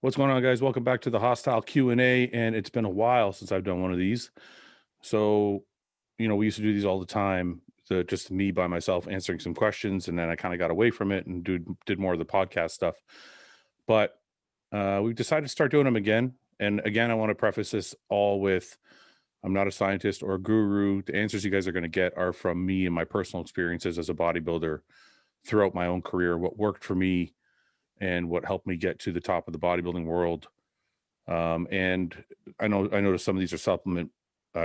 What's going on, guys? Welcome back to the Hosstile Q&A, and it's been a while since I've done one of these. So, we used to do these all the time, just me by myself answering some questions, and then I kind of got away from it and did more of the podcast stuff. But we've decided to start doing them again. And again, I want to preface this all with, I'm not a scientist or a guru. The answers you guys are going to get are from me and my personal experiences as a bodybuilder throughout my own career, what worked for me, and what helped me get to the top of the bodybuilding world. And I noticed some of these are supplement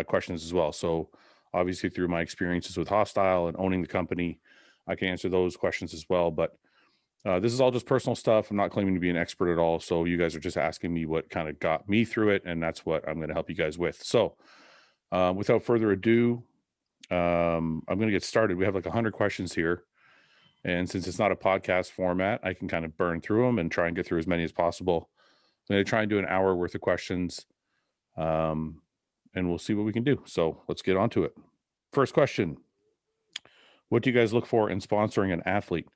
questions as well. So obviously through my experiences with Hosstile and owning the company, I can answer those questions as well. But this is all just personal stuff. I'm not claiming to be an expert at all. So you guys are just asking me what kind of got me through it. And that's what I'm going to help you guys with. So without further ado, I'm going to get started. We have like 100 questions here. And since it's not a podcast format, I can kind of burn through them and try and get through as many as possible. I'm going to try and do an hour worth of questions, and we'll see what we can do. So let's get on to it. First question: what do you guys look for in sponsoring an athlete?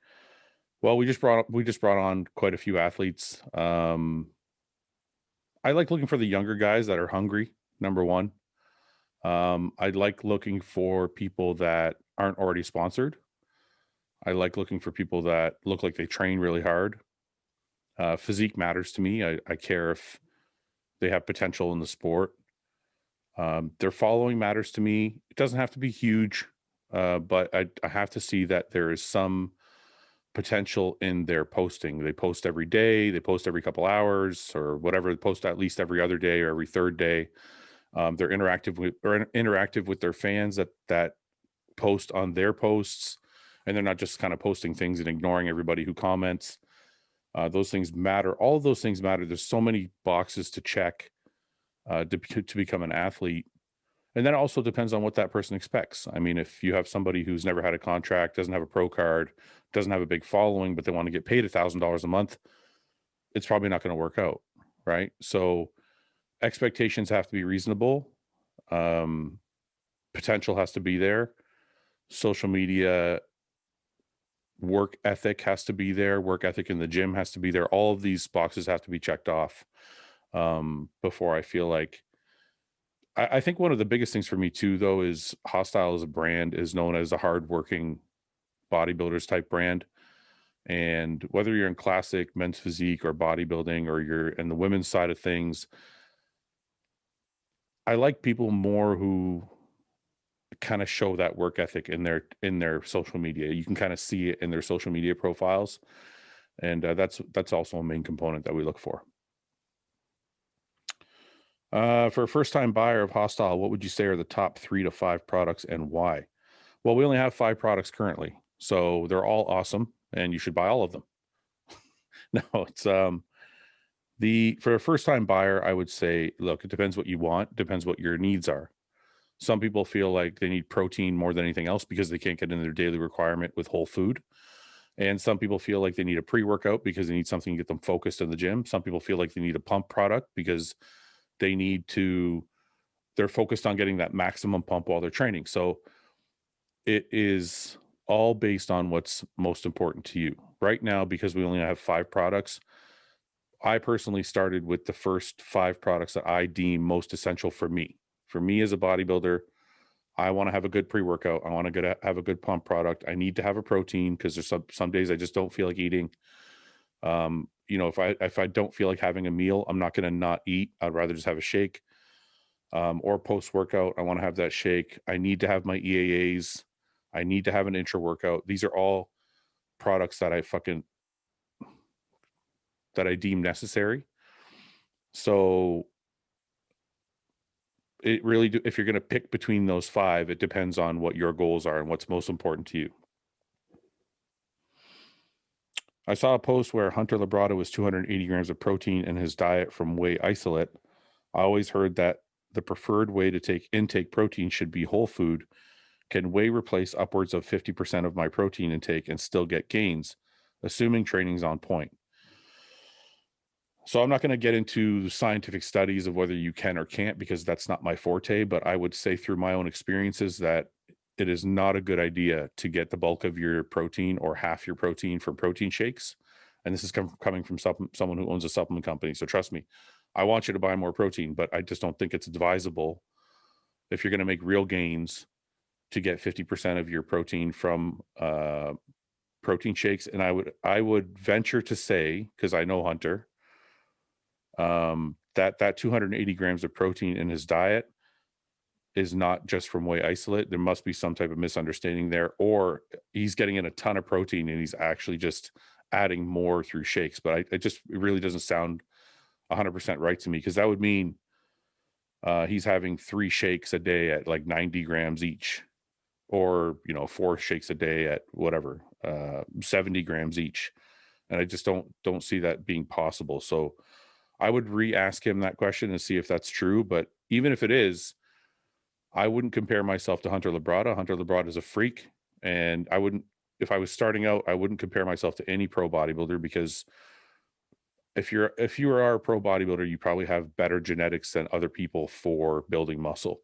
Well, we just brought on quite a few athletes. I like looking for the younger guys that are hungry. Number one, I like looking for people that aren't already sponsored. I like looking for people that look like they train really hard. Physique matters to me. I care if they have potential in the sport. Their following matters to me. It doesn't have to be huge, but I have to see that there is some potential in their posting. They post every day. They post every couple hours or whatever. They post at least every other day or every third day. They're interactive with their fans that post on their posts. And they're not just kind of posting things and ignoring everybody who comments. Those things matter. All of those things matter. There's so many boxes to check to become an athlete. And then it also depends on what that person expects. I mean, if you have somebody who's never had a contract, doesn't have a pro card, doesn't have a big following, but they want to get paid $1,000 a month, it's probably not going to work out, right? So expectations have to be reasonable. Potential has to be there. Social media work ethic has to be there. Work ethic in the gym has to be there. All of these boxes have to be checked off before I feel like. I think one of the biggest things for me too, though, is Hosstile as a brand is known as a hardworking bodybuilders type brand. And whether you're in classic men's physique or bodybuilding, or you're in the women's side of things, I like people more who kind of show that work ethic in their social media. You can kind of see it in their social media profiles, and that's also a main component that we look for. For a first-time buyer of Hosstile, what would you say are the top 3 to 5 products and why? Well, we only have 5 products currently, so they're all awesome, and you should buy all of them. No, it's for a first-time buyer, I would say, look, it depends what you want, depends what your needs are. Some people feel like they need protein more than anything else because they can't get in their daily requirement with whole food. And some people feel like they need a pre-workout because they need something to get them focused in the gym. Some people feel like they need a pump product because they're focused on getting that maximum pump while they're training. So it is all based on what's most important to you. Right now, because we only have 5 products, I personally started with the first 5 products that I deem most essential for me. For me as a bodybuilder, I want to have a good pre-workout. I want to have a good pump product. I need to have a protein because there's some days I just don't feel like eating. If I don't feel like having a meal, I'm not going to not eat. I'd rather just have a shake. Or post-workout, I want to have that shake. I need to have my EAAs. I need to have an intra-workout. These are all products that I deem necessary. So it really if you're going to pick between those 5, it depends on what your goals are and what's most important to you. I saw a post where Hunter Labrada was 280 grams of protein in his diet from whey isolate. I always heard that the preferred way to intake protein should be whole food. Can whey replace upwards of 50% of my protein intake and still get gains, assuming training's on point? So I'm not going to get into scientific studies of whether you can or can't, because that's not my forte, but I would say through my own experiences that it is not a good idea to get the bulk of your protein or half your protein from protein shakes. And this is coming from someone who owns a supplement company. So trust me, I want you to buy more protein, but I just don't think it's advisable if you're going to make real gains to get 50% of your protein from protein shakes. And I would venture to say, because I know Hunter, that 280 grams of protein in his diet is not just from whey isolate. There must be some type of misunderstanding there, or he's getting in a ton of protein and he's actually just adding more through shakes. But it really doesn't sound 100% right to me, because that would mean he's having 3 shakes a day at like 90 grams each, or 4 shakes a day at whatever 70 grams each, and I just don't see that being possible. So I would re-ask him that question and see if that's true. But even if it is, I wouldn't compare myself to Hunter Labrada. Hunter Labrada is a freak, and if I was starting out, I wouldn't compare myself to any pro bodybuilder, because if you are a pro bodybuilder, you probably have better genetics than other people for building muscle.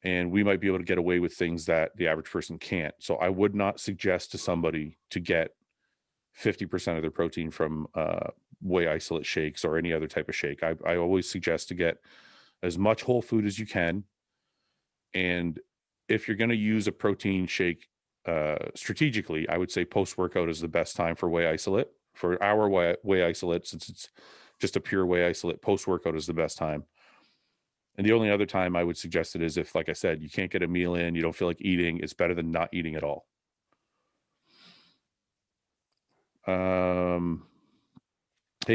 And we might be able to get away with things that the average person can't. So I would not suggest to somebody to get 50% of their protein from whey isolate shakes or any other type of shake. I always suggest to get as much whole food as you can. And if you're going to use a protein shake strategically, I would say post-workout is the best time for whey isolate. For our whey isolate, since it's just a pure whey isolate, post-workout is the best time. And the only other time I would suggest it is if, like I said, you can't get a meal in, you don't feel like eating, it's better than not eating at all. Hey,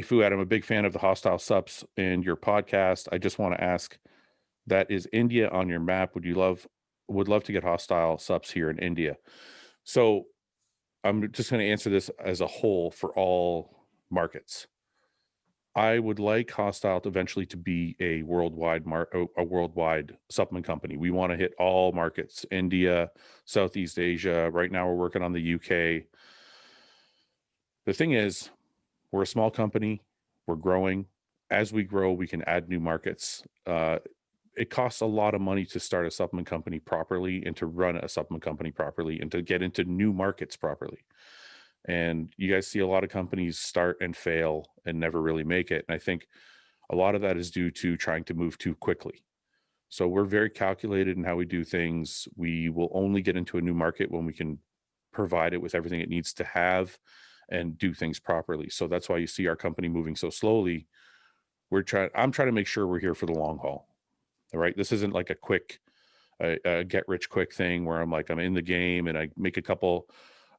Fouad, I'm a big fan of the Hosstile Sups in your podcast. I just want to ask, that is India on your map? Would love to get Hosstile Sups here in India. So I'm just going to answer this as a whole for all markets. I would like Hosstile eventually to be a worldwide supplement company. We want to hit all markets: India, Southeast Asia. Right now, we're working on the UK. The thing is, we're a small company. We're growing. As we grow, we can add new markets. It costs a lot of money to start a supplement company properly, and to run a supplement company properly, and to get into new markets properly. And you guys see a lot of companies start and fail and never really make it. And I think a lot of that is due to trying to move too quickly. So we're very calculated in how we do things. We will only get into a new market when we can provide it with everything it needs to have and do things properly. So that's why you see our company moving so slowly. I'm trying to make sure we're here for the long haul. All right. This isn't like a quick get rich quick thing where I'm in the game and I make a couple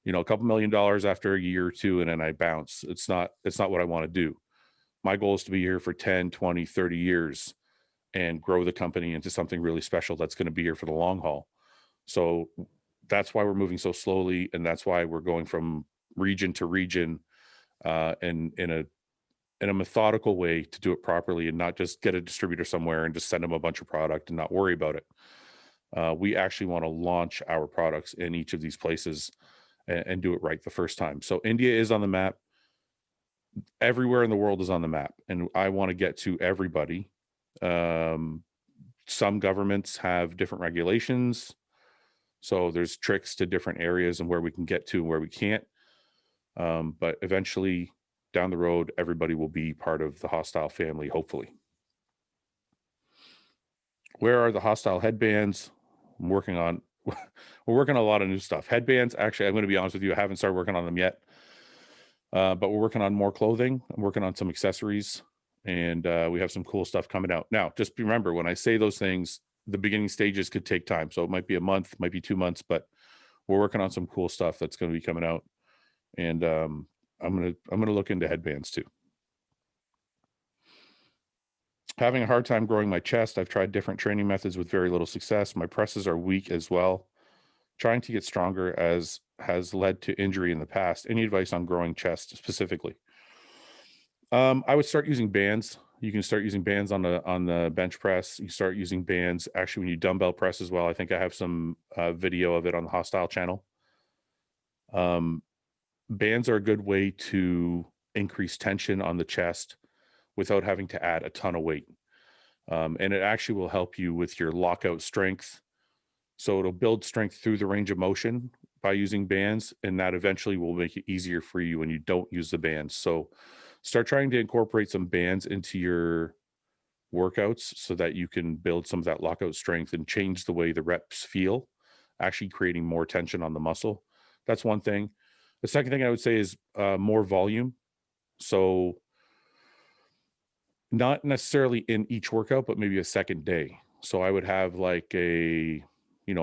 $1 million after a year or two and then I bounce. It's not what I want to do. My goal is to be here for 10, 20, 30 years and grow the company into something really special that's going to be here for the long haul. So that's why we're moving so slowly, and that's why we're going from region to region and in a methodical way to do it properly, and not just get a distributor somewhere and just send them a bunch of product and not worry about it. We actually want to launch our products in each of these places and do it right the first time. So India is on the map. Everywhere in the world is on the map, and I want to get to everybody. Some governments have different regulations, so there's tricks to different areas and where we can get to and where we can't. But eventually, down the road, everybody will be part of the Hosstile family, hopefully. Where are the Hosstile headbands? We're working on a lot of new stuff. Headbands, actually, I'm going to be honest with you, I haven't started working on them yet. But we're working on more clothing. I'm working on some accessories, and we have some cool stuff coming out. Now, just remember, when I say those things, the beginning stages could take time. So it might be a month, might be 2 months, but we're working on some cool stuff that's going to be coming out. And I'm going to look into headbands too. Having a hard time growing my chest. I've tried different training methods with very little success. My presses are weak as well. Trying to get stronger has led to injury in the past. Any advice on growing chest specifically? I would start using bands. You can start using bands on the bench press. You start using bands actually when you dumbbell press as well. I think I have some video of it on the Hosstile channel. Bands are a good way to increase tension on the chest without having to add a ton of weight. And it actually will help you with your lockout strength. So it'll build strength through the range of motion, by using bands, and that eventually will make it easier for you when you don't use the bands. So start trying to incorporate some bands into your workouts so that you can build some of that lockout strength and change the way the reps feel, actually creating more tension on the muscle. That's one thing. The second thing I would say is more volume. So not necessarily in each workout, but maybe a second day. So I would have like a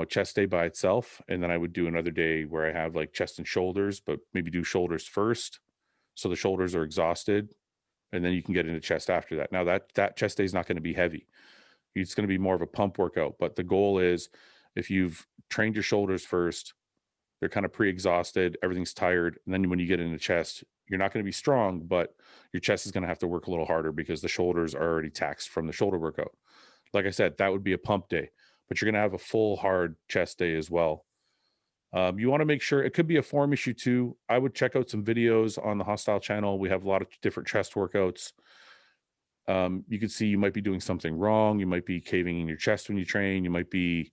chest day by itself, and then I would do another day where I have like chest and shoulders, but maybe do shoulders first, so the shoulders are exhausted, and then you can get into chest after that. Now that chest day is not going to be heavy. It's going to be more of a pump workout, but the goal is, if you've trained your shoulders first, they're kind of pre-exhausted, everything's tired, and then when you get into chest, you're not going to be strong, but your chest is going to have to work a little harder because the shoulders are already taxed from the shoulder workout. Like I said, that would be a pump day, but you're going to have a full hard chest day as well. You want to make sure, it could be a form issue too. I would check out some videos on the Hosstile channel. We have a lot of different chest workouts. You can see you might be doing something wrong. You might be caving in your chest when you train. You might be,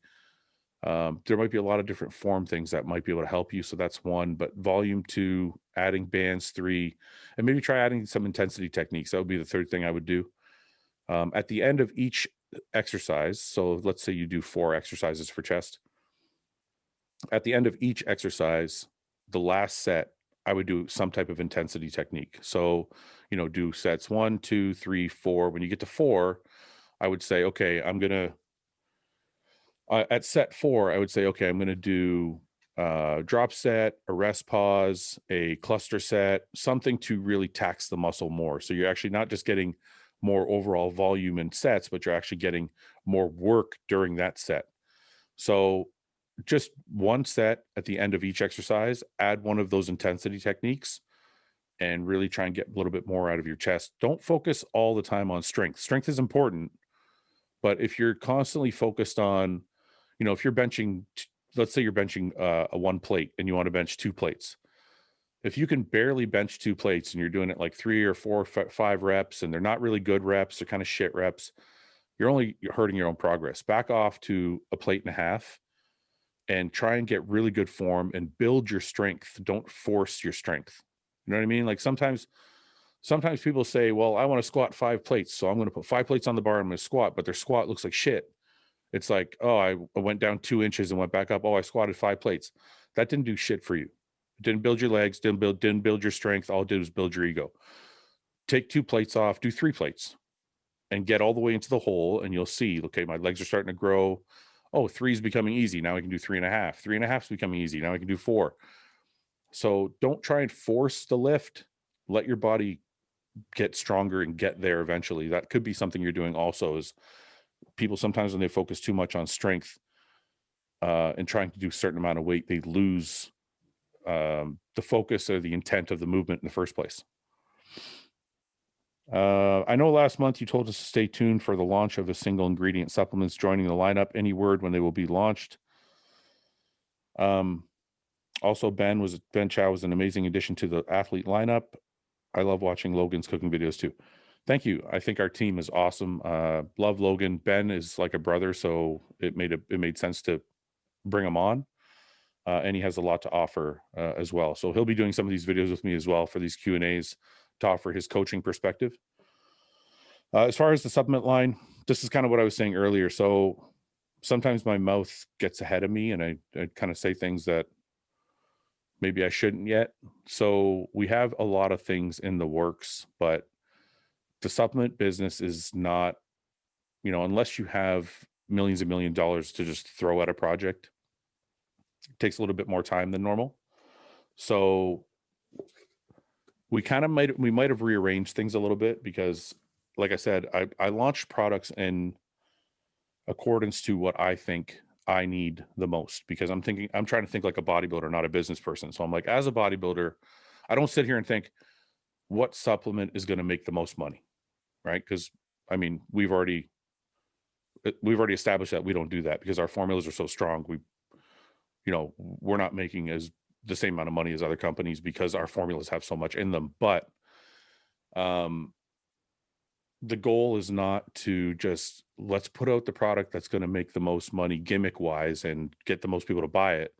there might be a lot of different form things that might be able to help you. So that's one, but volume 2, adding bands 3, and maybe try adding some intensity techniques. That would be the third thing I would do. At the end of each exercise, so let's say you do 4 exercises for chest. At the end of each exercise, the last set, I would do some type of intensity technique. So, do sets 1, 2, 3, 4. When you get to 4, I would say, okay, I'm going to, at set 4, I would say, okay, I'm going to do drop set, a rest pause, a cluster set, something to really tax the muscle more. So you're actually not just getting more overall volume in sets, but you're actually getting more work during that set. So just one set at the end of each exercise, add one of those intensity techniques and really try and get a little bit more out of your chest. Don't focus all the time on strength. Strength is important, but if you're constantly focused on, if you're benching, let's say you're benching a 1 plate and you want to bench 2 plates. If you can barely bench 2 plates and you're doing it like 3 or 4 or 5 reps, and they're not really good reps, they're kind of shit reps, you're hurting your own progress. Back off to a plate and a half and try and get really good form and build your strength. Don't force your strength. You know what I mean? Like sometimes people say, well, I want to squat 5 plates, so I'm going to put 5 plates on the bar and I'm going to squat, but their squat looks like shit. It's like, oh, I went down 2 inches and went back up. Oh, I squatted 5 plates. That didn't do shit for you. It didn't build your legs, didn't build your strength. All it did was build your ego. Take 2 plates off, do 3 plates and get all the way into the hole, and you'll see, okay, my legs are starting to grow. Oh, 3 is becoming easy. Now I can do 3.5. 3.5 is becoming easy. Now I can do 4. So don't try and force the lift. Let your body get stronger and get there eventually. That could be something you're doing also, is people sometimes when they focus too much on strength and trying to do a certain amount of weight, they lose the focus or the intent of the movement in the first place. I know last month you told us to stay tuned for the launch of the single ingredient supplements joining the lineup. Any word when they will be launched? Also, Ben Chow was an amazing addition to the athlete lineup. I love watching Logan's cooking videos too. Thank you. I think our team is awesome. Love Logan. Ben is like a brother, so it made sense to bring him on. And he has a lot to offer as well. So he'll be doing some of these videos with me as well for these Q&As to offer his coaching perspective. As far as the supplement line, this is kind of what I was saying earlier. So sometimes my mouth gets ahead of me and I kind of say things that maybe I shouldn't yet. So we have a lot of things in the works, but the supplement business is not, unless you have millions and millions of dollars to just throw at a project, it takes a little bit more time than normal. So we might have rearranged things a little bit because, like I said, I launched products in accordance to what I think I need the most, because I'm trying to think like a bodybuilder, not a business person. So I'm like, as a bodybuilder, I don't sit here and think what supplement is going to make the most money, right? Because I mean, we've already established that we don't do that because our formulas are so strong. We're not making the same amount of money as other companies because our formulas have so much in them. But the goal is not to just let's put out the product that's going to make the most money gimmick wise and get the most people to buy it.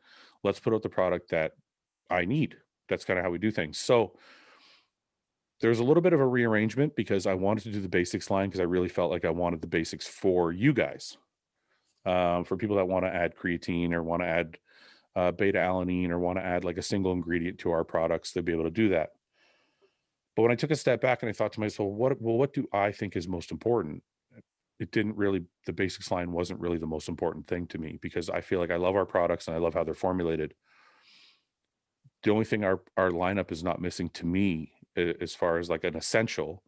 let's put out the product that I need. That's kind of how we do things. So there's a little bit of a rearrangement because I wanted to do the basics line because I really felt like I wanted the basics for you guys. For people that want to add creatine or want to add beta alanine or want to add like a single ingredient to our products, they'll be able to do that. But when I took a step back and I thought to myself, what do I think is most important? It didn't really, the basics line wasn't really the most important thing to me because I feel like I love our products and I love how they're formulated. The only thing our lineup is not missing to me as far as like an essential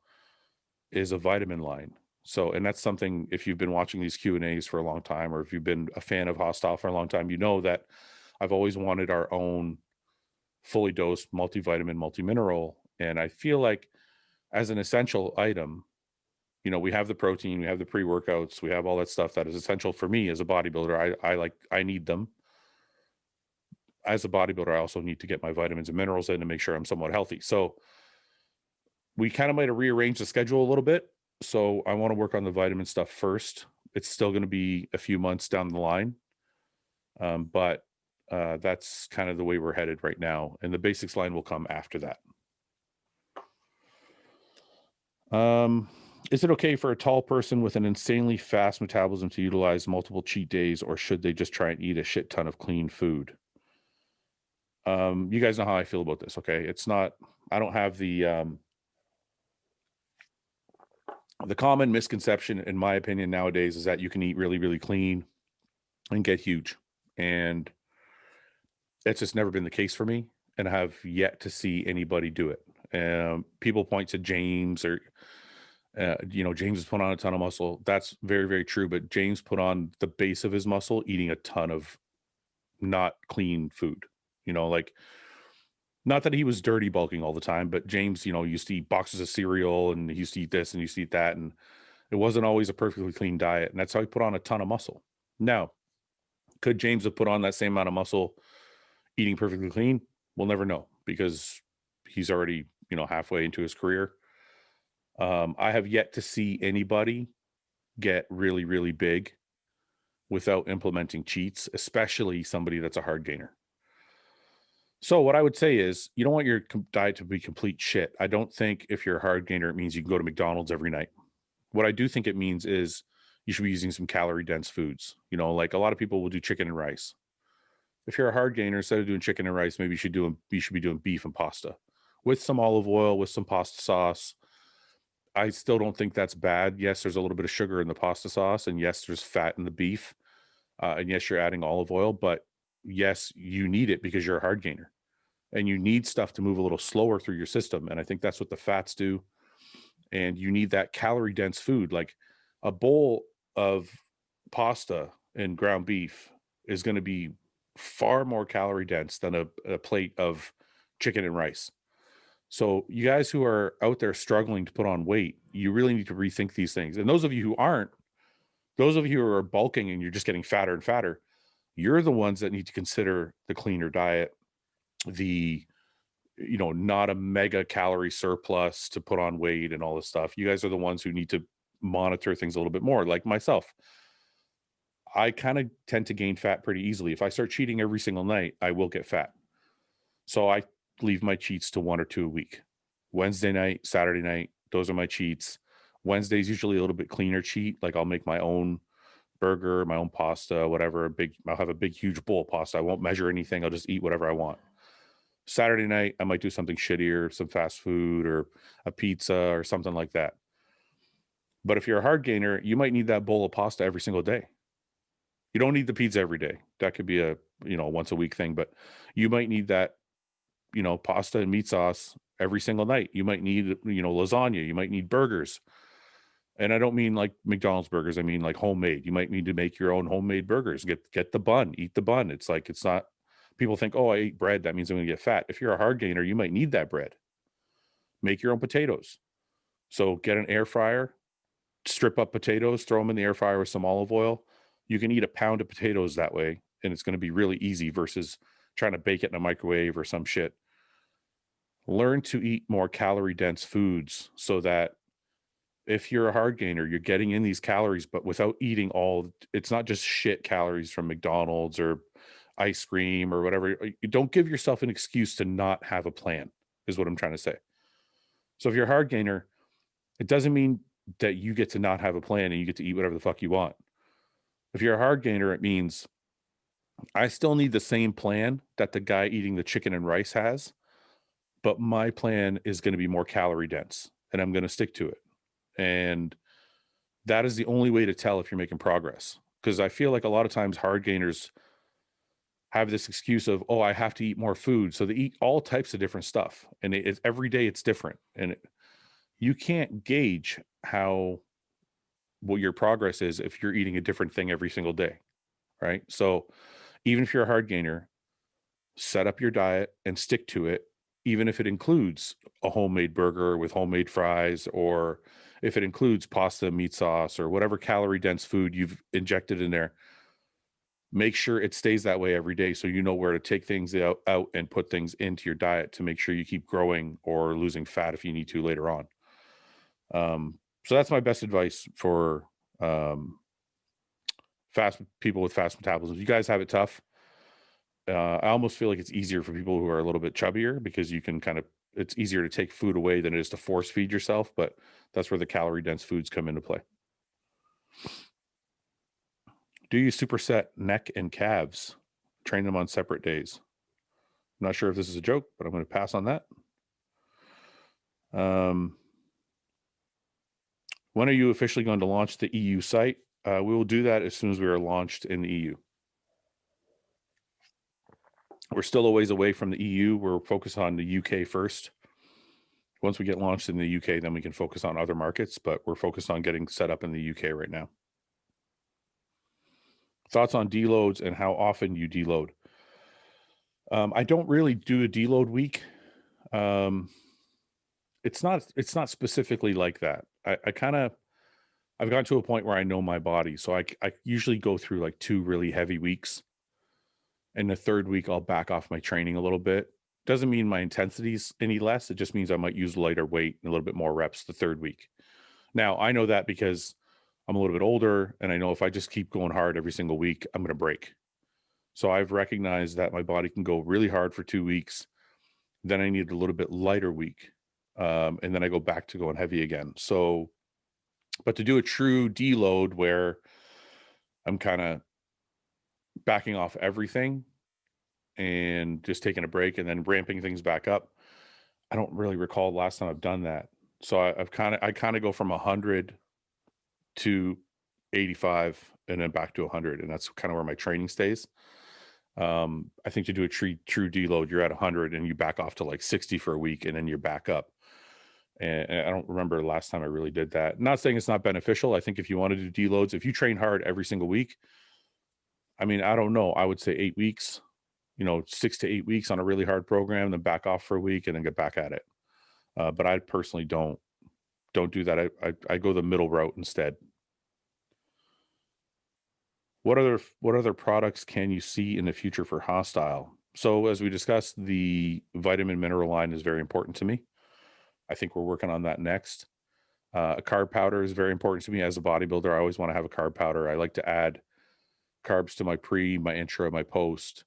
is a vitamin line. So, and that's something, if you've been watching these Q&As for a long time, or if you've been a fan of Hosstile for a long time, you know that I've always wanted our own fully dosed multivitamin, multimineral. And I feel like as an essential item, you know, we have the protein, we have the pre-workouts, we have all that stuff that is essential for me as a bodybuilder. I need them. As a bodybuilder, I also need to get my vitamins and minerals in to make sure I'm somewhat healthy. So we kind of might have rearranged the schedule a little bit. So I want to work on the vitamin stuff first. It's still going to be a few months down the line. But that's kind of the way we're headed right now. And the basics line will come after that. Is it okay for a tall person with an insanely fast metabolism to utilize multiple cheat days, or should they just try and eat a shit ton of clean food? You guys know how I feel about this. Okay. It's not, I don't have the common misconception, in my opinion, nowadays is that you can eat really, really clean and get huge. And it's just never been the case for me. And I have yet to see anybody do it. People point to James or, James has put on a ton of muscle. That's very, very true. But James put on the base of his muscle eating a ton of not clean food, like, not that he was dirty bulking all the time, but James, used to eat boxes of cereal and he used to eat this and he used to eat that. And it wasn't always a perfectly clean diet. And that's how he put on a ton of muscle. Now, could James have put on that same amount of muscle eating perfectly clean? We'll never know because he's already, halfway into his career. I have yet to see anybody get really, really big without implementing cheats, especially somebody that's a hard gainer. So what I would say is you don't want your diet to be complete shit. I don't think if you're a hard gainer, it means you can go to McDonald's every night. What I do think it means is you should be using some calorie dense foods. Like a lot of people will do chicken and rice. If you're a hard gainer, instead of doing chicken and rice, maybe you should be doing beef and pasta with some olive oil, with some pasta sauce. I still don't think that's bad. Yes, there's a little bit of sugar in the pasta sauce, and yes, there's fat in the beef, and yes, you're adding olive oil, but yes, you need it because you're a hard gainer and you need stuff to move a little slower through your system. And I think that's what the fats do. And you need that calorie dense food. Like a bowl of pasta and ground beef is going to be far more calorie dense than a plate of chicken and rice. So you guys who are out there struggling to put on weight, you really need to rethink these things. And those of you who aren't, those of you who are bulking and you're just getting fatter and fatter, you're the ones that need to consider the cleaner diet, the, not a mega calorie surplus to put on weight and all this stuff. You guys are the ones who need to monitor things a little bit more. Like myself, I kind of tend to gain fat pretty easily. If I start cheating every single night, I will get fat. So I leave my cheats to 1 or 2 a week. Wednesday night, Saturday night, those are my cheats. Wednesday's usually a little bit cleaner cheat. Like I'll make my own burger, my own pasta, whatever. I'll have a big, huge bowl of pasta. I won't measure anything. I'll just eat whatever I want. Saturday night, I might do something shittier, some fast food or a pizza or something like that. But if you're a hard gainer, you might need that bowl of pasta every single day. You don't need the pizza every day. That could be a, once a week thing, but you might need that, pasta and meat sauce every single night. You might need, lasagna. You might need burgers. And I don't mean like McDonald's burgers. I mean like homemade. You might need to make your own homemade burgers. Get the bun, eat the bun. It's like, it's not, people think, oh, I eat bread, that means I'm going to get fat. If you're a hard gainer, you might need that bread. Make your own potatoes. So get an air fryer, strip up potatoes, throw them in the air fryer with some olive oil. You can eat a pound of potatoes that way. And it's going to be really easy versus trying to bake it in a microwave or some shit. Learn to eat more calorie dense foods so that if you're a hard gainer, you're getting in these calories, but without eating it's not just shit calories from McDonald's or ice cream or whatever. You don't give yourself an excuse to not have a plan, is what I'm trying to say. So if you're a hard gainer, it doesn't mean that you get to not have a plan and you get to eat whatever the fuck you want. If you're a hard gainer, it means I still need the same plan that the guy eating the chicken and rice has, but my plan is going to be more calorie dense and I'm going to stick to it. And that is the only way to tell if you're making progress. Because I feel like a lot of times hard gainers have this excuse of, oh, I have to eat more food. So they eat all types of different stuff. And every day it's different. And you can't gauge what your progress is if you're eating a different thing every single day. Right. So even if you're a hard gainer, set up your diet and stick to it, even if it includes a homemade burger with homemade fries, or if it includes pasta, meat sauce, or whatever calorie dense food you've injected in there. Make sure it stays that way every day so you know where to take things out and put things into your diet to make sure you keep growing or losing fat if you need to later on. So that's my best advice for people with fast metabolism. You guys have it tough. I almost feel like it's easier for people who are a little bit chubbier because you can it's easier to take food away than it is to force feed yourself, but that's where the calorie dense foods come into play. Do you superset neck and calves? Train them on separate days. I'm not sure if this is a joke, but I'm going to pass on that. When are you officially going to launch the EU site? We will do that as soon as we are launched in the EU. We're still a ways away from the EU. We're focused on the UK first. Once we get launched in the UK, then we can focus on other markets, but we're focused on getting set up in the UK right now. Thoughts on deloads and how often you deload? I don't really do a deload week. It's not specifically like that. I've gotten to a point where I know my body. So I usually go through like 2 really heavy weeks. And the third week, I'll back off my training a little bit. Doesn't mean my intensity's any less. It just means I might use lighter weight and a little bit more reps the third week. Now, I know that because I'm a little bit older, and I know if I just keep going hard every single week, I'm going to break. So I've recognized that my body can go really hard for 2 weeks. Then I need a little bit lighter week. And then I go back to going heavy again. So, but to do a true deload where I'm kind of backing off everything and just taking a break and then ramping things back up, I don't really recall the last time I've done that. So I kind of go from 100 to 85 and then back to 100, and that's kind of where my training stays. I think to do a true deload, you're at 100 and you back off to like 60 for a week, and then you're back up. And I don't remember the last time I really did that. Not saying it's not beneficial. I think if you want to do deloads, if you train hard every single week, I mean, I don't know, I would say 8 weeks, 6 to 8 weeks on a really hard program, then back off for a week and then get back at it. But I personally don't do that. I go the middle route instead. What other products can you see in the future for Hosstile? So as we discussed, the vitamin mineral line is very important to me. I think we're working on that next. A carb powder is very important to me as a bodybuilder. I always want to have a carb powder. I like to add carbs to my pre, my intra, my post.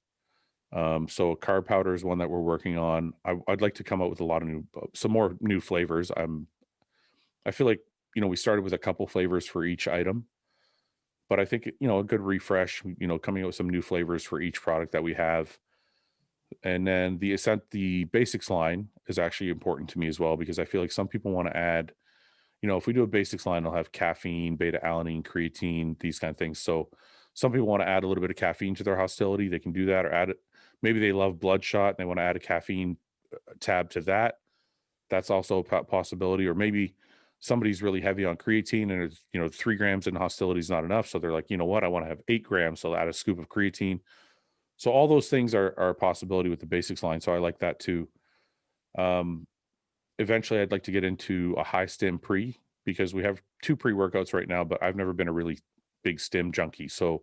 So a carb powder is one that we're working on. I'd like to come out with a lot of some more new flavors. I feel like, we started with a couple flavors for each item, but I think, a good refresh, coming out with some new flavors for each product that we have. And then the basics line is actually important to me as well, because I feel like some people want to add, if we do a basics line, they'll have caffeine, beta alanine, creatine, these kind of things. So some people want to add a little bit of caffeine to their Hostility. They can do that, or add it. Maybe they love Bloodshot and they want to add a caffeine tab to that. That's also a possibility. Or maybe somebody's really heavy on creatine and it's, 3 grams in Hostility is not enough. So they're like, you know what, I want to have 8 grams. So I'll add a scoop of creatine. So all those things are a possibility with the basics line. So I like that too. Eventually I'd like to get into a high stim pre, because we have 2 pre-workouts right now, but I've never been a really big stim junkie. So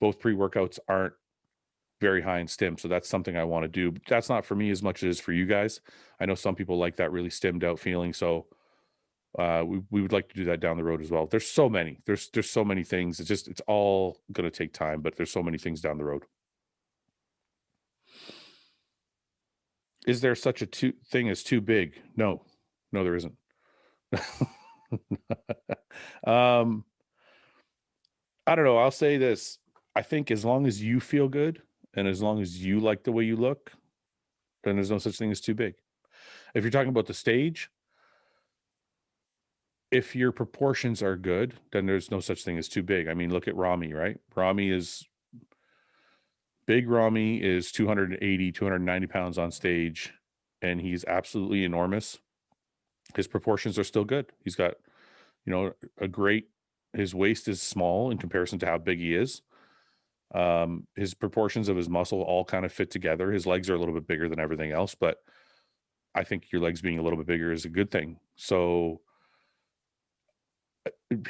both pre-workouts aren't very high in stim. So that's something I want to do. But that's not for me as much as it is for you guys. I know some people like that really stimmed out feeling. So we would like to do that down the road as well. There's so many, there's so many things. It's all going to take time, but there's so many things down the road. Is there such a thing as too big? No, there isn't. um, I don't know. I'll say this. I think as long as you feel good and as long as you like the way you look, then there's no such thing as too big. If you're talking about the stage, if your proportions are good, then there's no such thing as too big. I mean, look at Rami, right? Big Rami is 280, 290 pounds on stage, and he's absolutely enormous. His proportions are still good. He's got, his waist is small in comparison to how big he is. His proportions of his muscle all kind of fit together. His legs are a little bit bigger than everything else, but I think your legs being a little bit bigger is a good thing. So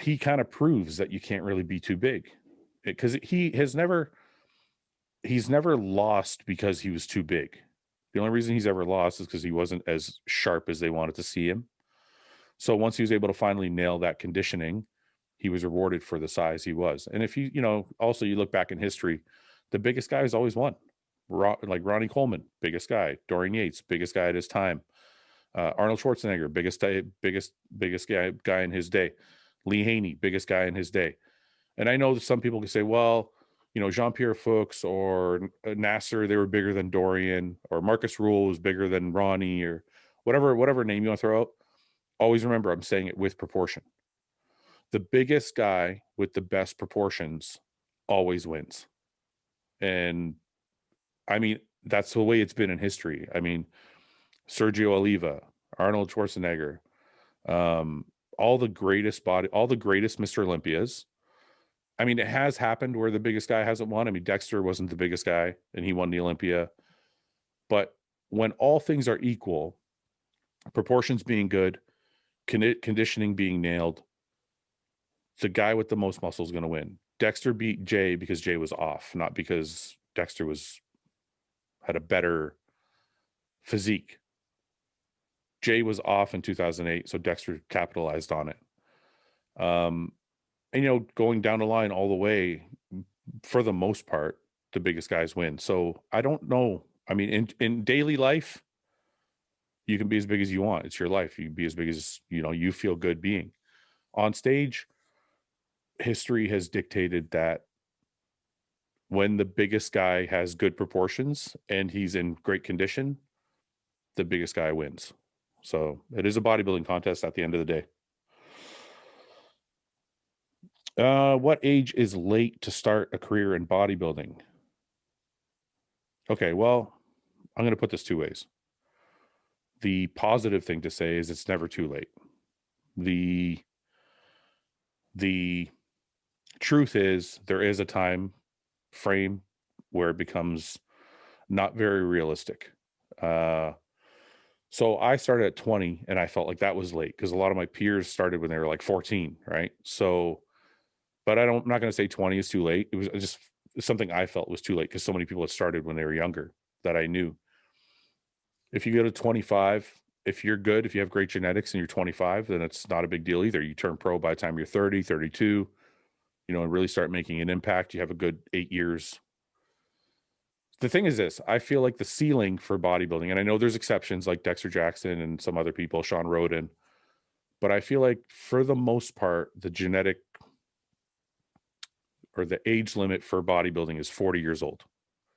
he kind of proves that you can't really be too big, because he's never lost because he was too big. The only reason he's ever lost is because he wasn't as sharp as they wanted to see him. So once he was able to finally nail that conditioning, he was rewarded for the size he was. And if also you look back in history, the biggest guy has always won. Like Ronnie Coleman, biggest guy. Dorian Yates, biggest guy at his time. Arnold Schwarzenegger, biggest guy in his day. Lee Haney, biggest guy in his day. And I know that some people can say, well, Jean-Pierre Fuchs or Nasser, they were bigger than Dorian, or Marcus Rule was bigger than Ronnie, or whatever name you want to throw out. Always remember, I'm saying it with proportion. The biggest guy with the best proportions always wins. And I mean, that's the way it's been in history. I mean, Sergio Oliva, Arnold Schwarzenegger, all the greatest Mr. Olympias. I mean, it has happened where the biggest guy hasn't won. I mean, Dexter wasn't the biggest guy and he won the Olympia. But when all things are equal, proportions being good, conditioning being nailed, the guy with the most muscle is going to win. Dexter beat Jay because Jay was off, not because Dexter had a better physique. Jay was off in 2008, so Dexter capitalized on it. And, going down the line all the way, for the most part, the biggest guys win. So I don't know. I mean, in daily life, you can be as big as you want. It's your life. You can be as big as, you feel good being. On stage, history has dictated that when the biggest guy has good proportions and he's in great condition, the biggest guy wins. So it is a bodybuilding contest at the end of the day. What age is late to start a career in bodybuilding? Okay, well, I'm going to put this two ways. The positive thing to say is it's never too late. The truth is there is a time frame where it becomes not very realistic. So I started at 20 and I felt like that was late because a lot of my peers started when they were like 14, right? So, but I'm not going to say 20 is too late. It was just something I felt was too late because so many people had started when they were younger that I knew. If you go to 25, if you're good, if you have great genetics and you're 25, then it's not a big deal either. You turn pro by the time you're 30, 32, and really start making an impact. You have a good 8 years. The thing is this, I feel like the ceiling for bodybuilding, and I know there's exceptions like Dexter Jackson and some other people, Sean Roden, but I feel like for the most part, the genetic or the age limit for bodybuilding is 40 years old.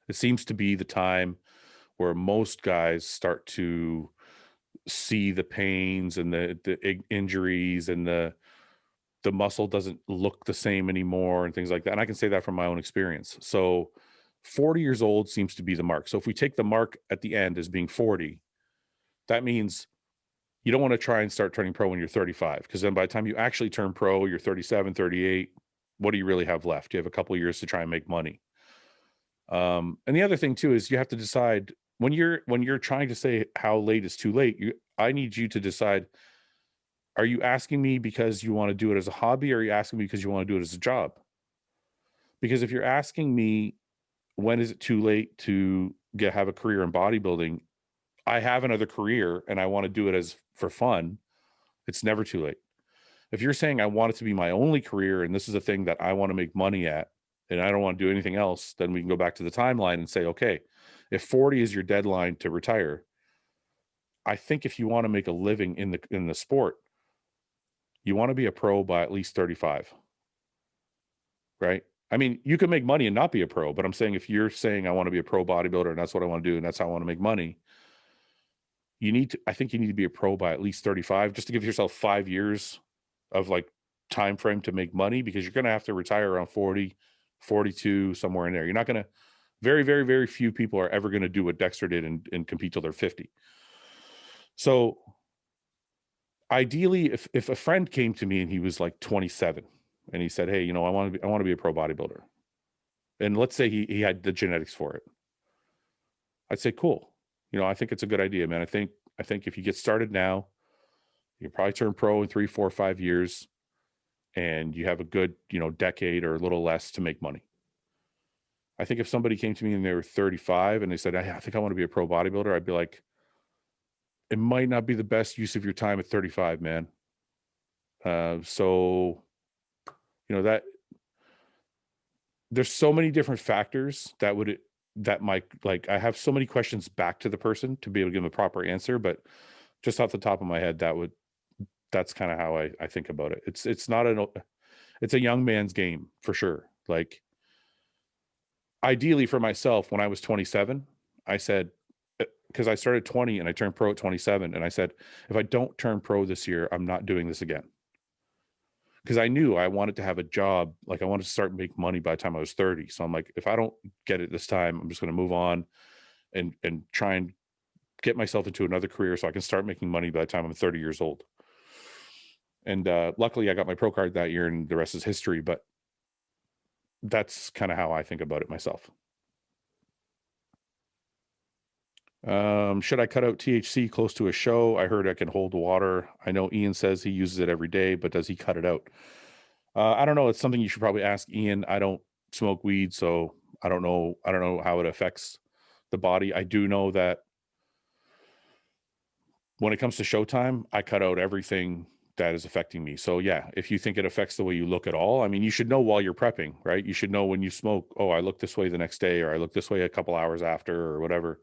It seems to be the time where most guys start to see the pains and the injuries and the muscle doesn't look the same anymore and things like that. And I can say that from my own experience. So 40 years old seems to be the mark. So if we take the mark at the end as being 40, that means you don't want to try and start turning pro when you're 35, because then by the time you actually turn pro, you're 37, 38. What do you really have left? You have a couple of years to try and make money. And the other thing too is you have to decide when you're trying to say how late is too late. I need you to decide: are you asking me because you want to do it as a hobby, or are you asking me because you want to do it as a job? Because if you're asking me when is it too late to have a career in bodybuilding, I have another career and I want to do it for fun. It's never too late. If you're saying I want it to be my only career and this is a thing that I want to make money at and I don't want to do anything else, then we can go back to the timeline and say, okay, if 40 is your deadline to retire, I think if you want to make a living in the sport, you want to be a pro by at least 35, right? I mean, you can make money and not be a pro, but I'm saying if you're saying I want to be a pro bodybuilder and that's what I want to do and that's how I want to make money, I think you need to be a pro by at least 35 just to give yourself 5 years of like time frame to make money, because you're going to have to retire around 40, 42, somewhere in there. You're not going to, very, very, very few people are ever going to do what Dexter did and compete till they're 50. So ideally, if a friend came to me and he was like 27 and he said, hey, you know, I want to be a pro bodybuilder. And let's say he had the genetics for it. I'd say, cool. You know, I think it's a good idea, man. I think if you get started now, you probably turn pro in 3, 4, 5 years, and you have a good, you know, decade or a little less to make money. I think if somebody came to me and they were 35 and they said, I think I want to be a pro bodybuilder, I'd be like, it might not be the best use of your time at 35, man. So, you know, that there's so many different factors that might, like, I have so many questions back to the person to be able to give them a proper answer, but just off the top of my head, that's kind of how I think about it. It's a young man's game for sure. Like, ideally for myself, when I was 27, I said, because I started 20 and I turned pro at 27, and I said, if I don't turn pro this year, I'm not doing this again. Because I knew I wanted to have a job, like I wanted to start making money by the time I was 30. So I'm like, if I don't get it this time, I'm just going to move on and try and get myself into another career so I can start making money by the time I'm 30 years old. And luckily I got my pro card that year and the rest is history, but that's kind of how I think about it myself. Should I cut out THC close to a show? I heard I can hold water. I know Ian says he uses it every day, but does he cut it out? I don't know. It's something you should probably ask Ian. I don't smoke weed, so I don't know how it affects the body. I do know that when it comes to showtime, I cut out everything that is affecting me. So yeah, if you think it affects the way you look at all, I mean, you should know while you're prepping, right? You should know when you smoke, oh, I look this way the next day, or I look this way a couple hours after, or whatever.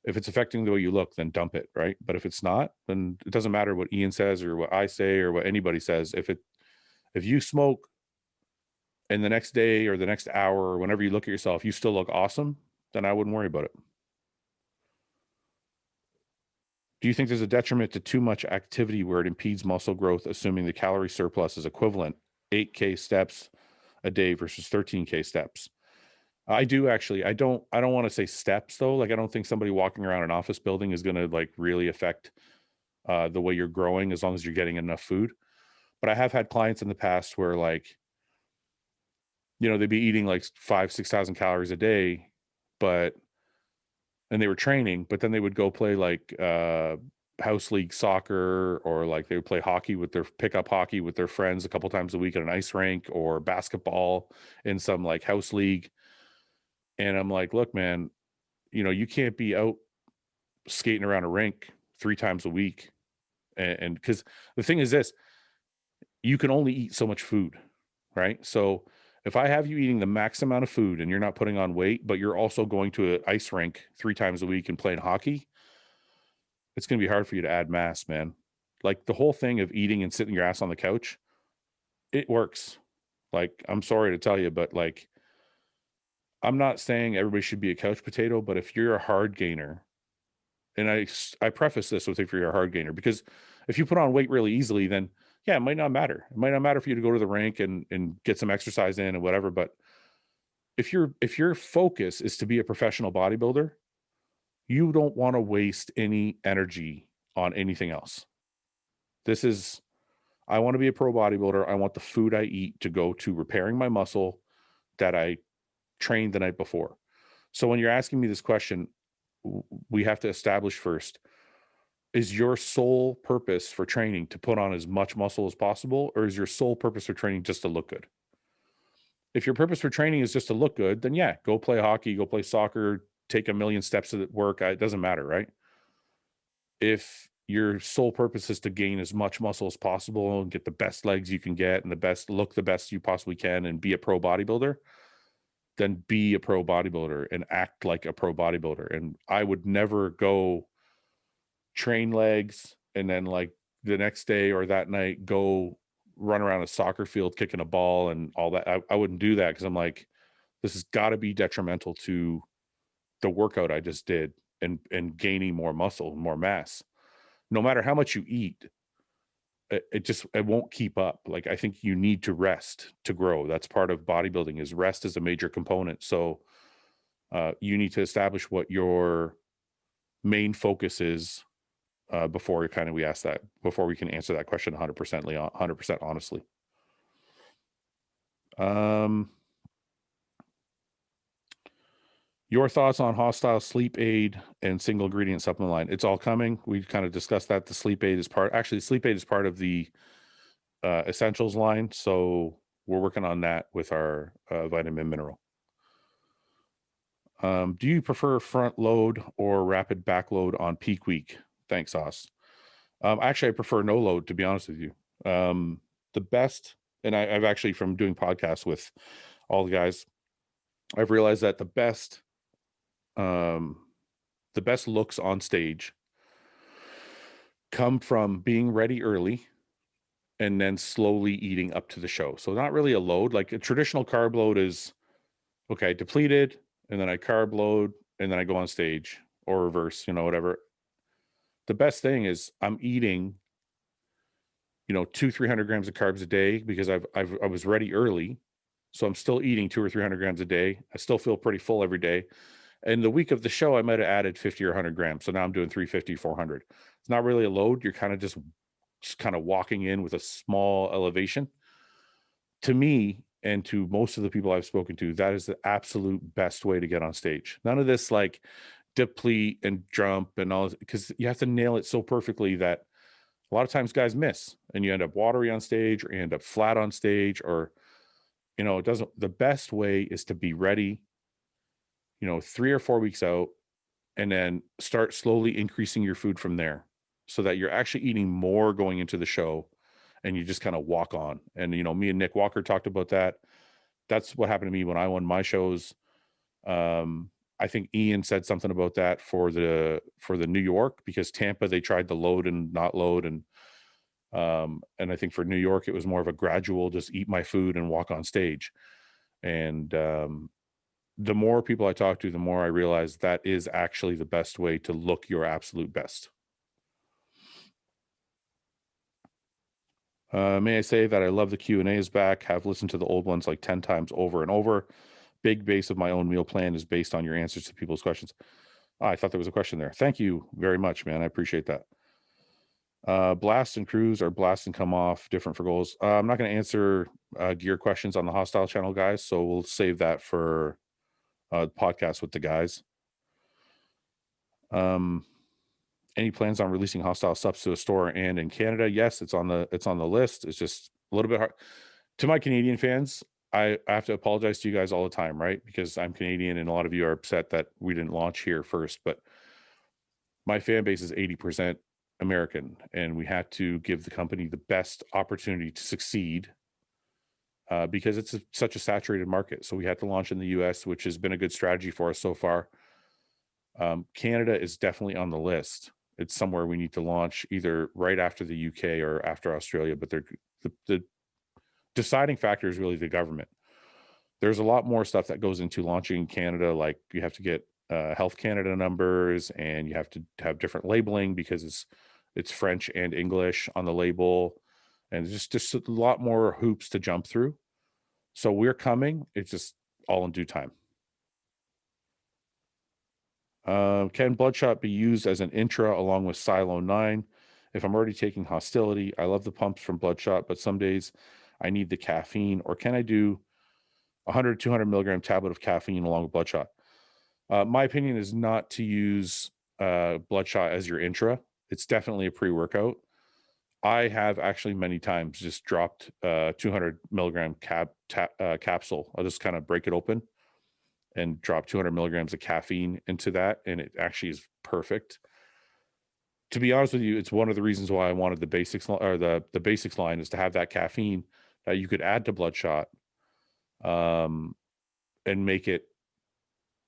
If it's affecting the way you look, then dump it, right? But if it's not, then it doesn't matter what Ian says or what I say or what anybody says. If you smoke and the next day or the next hour or whenever you look at yourself, you still look awesome, then I wouldn't worry about it. Do you think there's a detriment to too much activity where it impedes muscle growth, assuming the calorie surplus is equivalent, 8K steps a day versus 13K steps? I do actually. I don't want to say steps though. Like, I don't think somebody walking around an office building is going to like really affect the way you're growing as long as you're getting enough food. But I have had clients in the past where, like, you know, they'd be eating like 5,000-6,000 calories a day, and they were training, but then they would go play like house league soccer, or like they would play pickup hockey with their friends a couple times a week at an ice rink, or basketball in some like house league. And I'm like, look, man, you know, you can't be out skating around a rink 3 times a week. And because the thing is this, you can only eat so much food, right? So if I have you eating the max amount of food and you're not putting on weight, but you're also going to an ice rink 3 times a week and playing hockey, it's going to be hard for you to add mass, man. Like, the whole thing of eating and sitting your ass on the couch, it works. Like, I'm sorry to tell you, but like, I'm not saying everybody should be a couch potato, but if you're a hard gainer, and I preface this with, if you're a hard gainer, because if you put on weight really easily, then yeah, it might not matter. It might not matter for you to go to the rink and get some exercise in and whatever. But if your focus is to be a professional bodybuilder, you don't want to waste any energy on anything else. I want to be a pro bodybuilder. I want the food I eat to go to repairing my muscle that I trained the night before. So when you're asking me this question, we have to establish first, is your sole purpose for training to put on as much muscle as possible, or is your sole purpose for training just to look good? If your purpose for training is just to look good, then yeah, go play hockey, go play soccer, take 1,000,000 steps at work. It doesn't matter, right? If your sole purpose is to gain as much muscle as possible and get the best legs you can get and the best you possibly can and be a pro bodybuilder, then be a pro bodybuilder and act like a pro bodybuilder. And I would never go train legs, and then like the next day or that night go run around a soccer field kicking a ball and all that. I wouldn't do that, because I'm like, this has got to be detrimental to the workout I just did and gaining more muscle, more mass. No matter how much you eat, it won't keep up. Like, I think you need to rest to grow. That's part of bodybuilding, is rest is a major component. So you need to establish what your main focus is before before we can answer that question 100% honestly. Your thoughts on Hosstile sleep aid and single ingredient supplement line? It's all coming. We kind of discussed that. The sleep aid is part of the essentials line. So we're working on that with our vitamin mineral. Do you prefer front load or rapid back load on peak week? Thanks, Sauce. Actually, I prefer no load, to be honest with you. The best, and I've actually, from doing podcasts with all the guys, I've realized that the best looks on stage come from being ready early and then slowly eating up to the show. So not really a load. Like a traditional carb load is, okay, depleted, and then I carb load, and then I go on stage, or reverse, whatever. The best thing is I'm eating, 200-300 grams of carbs a day, because I was ready early. So I'm still eating 200 or 300 grams a day. I still feel pretty full every day. And the week of the show, I might have added 50 or 100 grams. So now I'm doing 350, 400. It's not really a load. You're kind of just kind of walking in with a small elevation. To me, and to most of the people I've spoken to, that is the absolute best way to get on stage. None of this like deplete and jump and all, because you have to nail it so perfectly that a lot of times guys miss, and you end up watery on stage, or you end up flat on stage, or, it doesn't. The best way is to be ready, 3 or 4 weeks out, and then start slowly increasing your food from there, so that you're actually eating more going into the show, and you just kind of walk on. And, me and Nick Walker talked about that. That's what happened to me when I won my shows. I think Ian said something about that for the New York, because Tampa, they tried to load and not load. And I think for New York, it was more of a gradual, just eat my food and walk on stage. And the more people I talk to, the more I realize that is actually the best way to look your absolute best. May I say that I love the Q&As back. Have listened to the old ones like 10 times over and over. Big base of my own meal plan is based on your answers to people's questions. I thought there was a question there. Thank you very much, man. I appreciate that. Blast and cruise, or blast and come off, different for goals. I'm not going to answer gear questions on the Hosstile channel, guys. So we'll save that for podcast with the guys. Any plans on releasing Hosstile subs to a store and in Canada? Yes, it's on the list. It's just a little bit hard. To my Canadian fans, I have to apologize to you guys all the time, right? Because I'm Canadian, and a lot of you are upset that we didn't launch here first. But my fan base is 80% American, and we had to give the company the best opportunity to succeed because it's such a saturated market. So we had to launch in the US, which has been a good strategy for us so far. Canada is definitely on the list. It's somewhere we need to launch either right after the UK or after Australia, but the deciding factor is really the government. There's a lot more stuff that goes into launching in Canada. Like, you have to get Health Canada numbers, and you have to have different labeling because it's French and English on the label, and just a lot more hoops to jump through. So we're coming. It's just all in due time. Can Bloodshot be used as an intra along with Silo 9? If I'm already taking Hostility, I love the pumps from Bloodshot, but some days I need the caffeine. Or can I do 100, 200 milligram tablet of caffeine along with Bloodshot? My opinion is not to use Bloodshot as your intra. It's definitely a pre-workout. I have actually many times just dropped 200 milligram capsule. I'll just kind of break it open and drop 200 milligrams of caffeine into that, and it actually is perfect. To be honest with you, it's one of the reasons why I wanted the basics, or the basics line, is to have that caffeine that you could add to Bloodshot, and make it,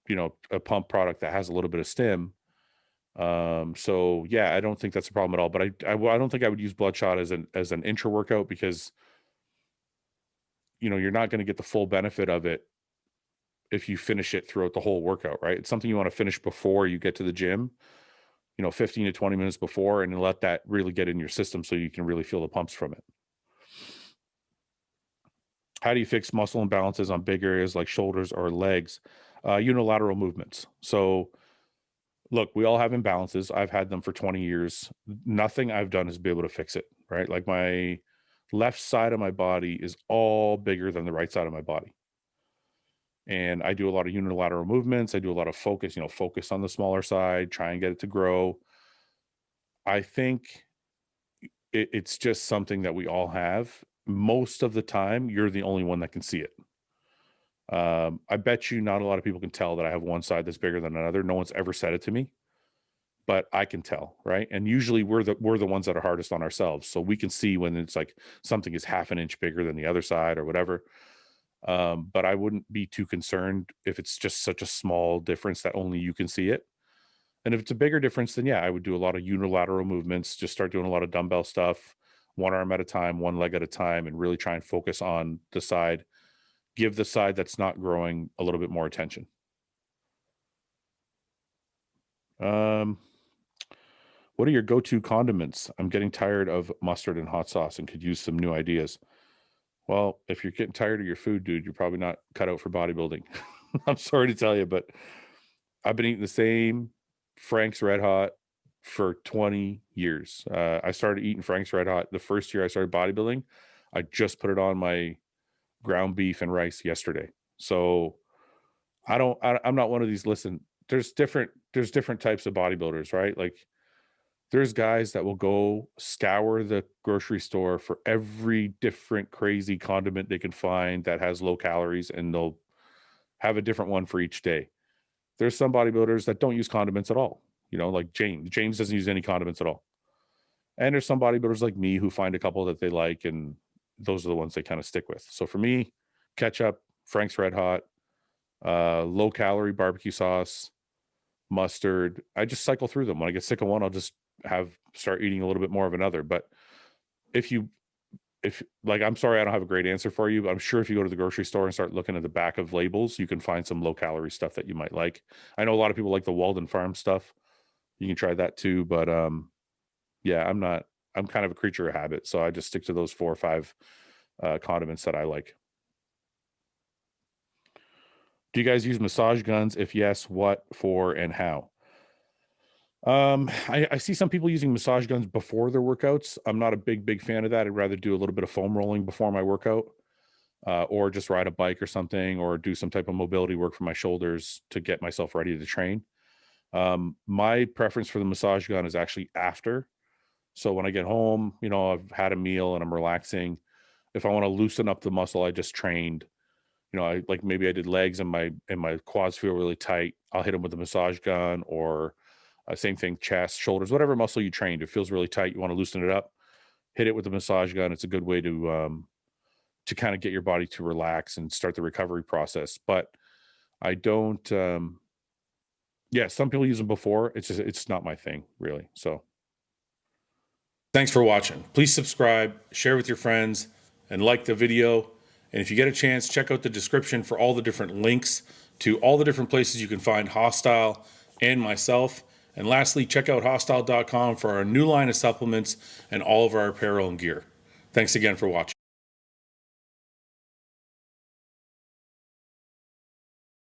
a pump product that has a little bit of stim, So yeah, I don't think that's a problem at all, but I don't think I would use Bloodshot as an intra workout because, you're not going to get the full benefit of it if you finish it throughout the whole workout, right? It's something you want to finish before you get to the gym, 15 to 20 minutes before, and let that really get in your system so you can really feel the pumps from it. How do you fix muscle imbalances on big areas like shoulders or legs? Unilateral movements. So look, we all have imbalances. I've had them for 20 years. Nothing I've done is be able to fix it, right? Like my left side of my body is all bigger than the right side of my body. And I do a lot of unilateral movements. I do a lot of focus, focus on the smaller side, try and get it to grow. I think it's just something that we all have. Most of the time, you're the only one that can see it. I bet you not a lot of people can tell that I have one side that's bigger than another. No one's ever said it to me, but I can tell, right? And usually we're the ones that are hardest on ourselves. So we can see when it's like something is half an inch bigger than the other side or whatever. But I wouldn't be too concerned if it's just such a small difference that only you can see it. And if it's a bigger difference, then yeah, I would do a lot of unilateral movements, just start doing a lot of dumbbell stuff, one arm at a time, one leg at a time, and really try and focus on the side. Give the side that's not growing a little bit more attention. What are your go-to condiments? I'm getting tired of mustard and hot sauce and could use some new ideas. Well, if you're getting tired of your food, dude, you're probably not cut out for bodybuilding. I'm sorry to tell you, but I've been eating the same Frank's Red Hot for 20 years. I started eating Frank's Red Hot the first year I started bodybuilding. I just put it on my ground beef and rice yesterday. So I'm not one of these. Listen, there's different types of bodybuilders, right? Like there's guys that will go scour the grocery store for every different crazy condiment they can find that has low calories, and they'll have a different one for each day. There's some bodybuilders that don't use condiments at all. Like James. James doesn't use any condiments at all. And there's some bodybuilders like me who find a couple that they like, and those are the ones they kind of stick with. So for me, ketchup, Frank's Red Hot, low calorie barbecue sauce, mustard. I just cycle through them. When I get sick of one, I'll just start eating a little bit more of another. But if I'm sorry, I don't have a great answer for you, but I'm sure if you go to the grocery store and start looking at the back of labels, you can find some low calorie stuff that you might like. I know a lot of people like the Walden Farm stuff. You can try that too. But yeah, I'm kind of a creature of habit. So I just stick to those 4 or 5 condiments that I like. Do you guys use massage guns? If yes, what, for, and how? I see some people using massage guns before their workouts. I'm not a big fan of that. I'd rather do a little bit of foam rolling before my workout, or just ride a bike or something, or do some type of mobility work for my shoulders to get myself ready to train. My preference for the massage gun is actually after. So when I get home, I've had a meal and I'm relaxing. If I want to loosen up the muscle I just trained, I like maybe I did legs and my quads feel really tight, I'll hit them with a massage gun, or same thing, chest, shoulders, whatever muscle you trained. It feels really tight, you want to loosen it up, hit it with a massage gun. It's a good way to kind of get your body to relax and start the recovery process. But I don't. Yeah, some people use them before. It's not my thing really. So thanks for watching. Please subscribe, share with your friends, and like the video. And if you get a chance, check out the description for all the different links to all the different places you can find Hosstile and myself. And lastly, check out hosstile.com for our new line of supplements and all of our apparel and gear. Thanks again for watching.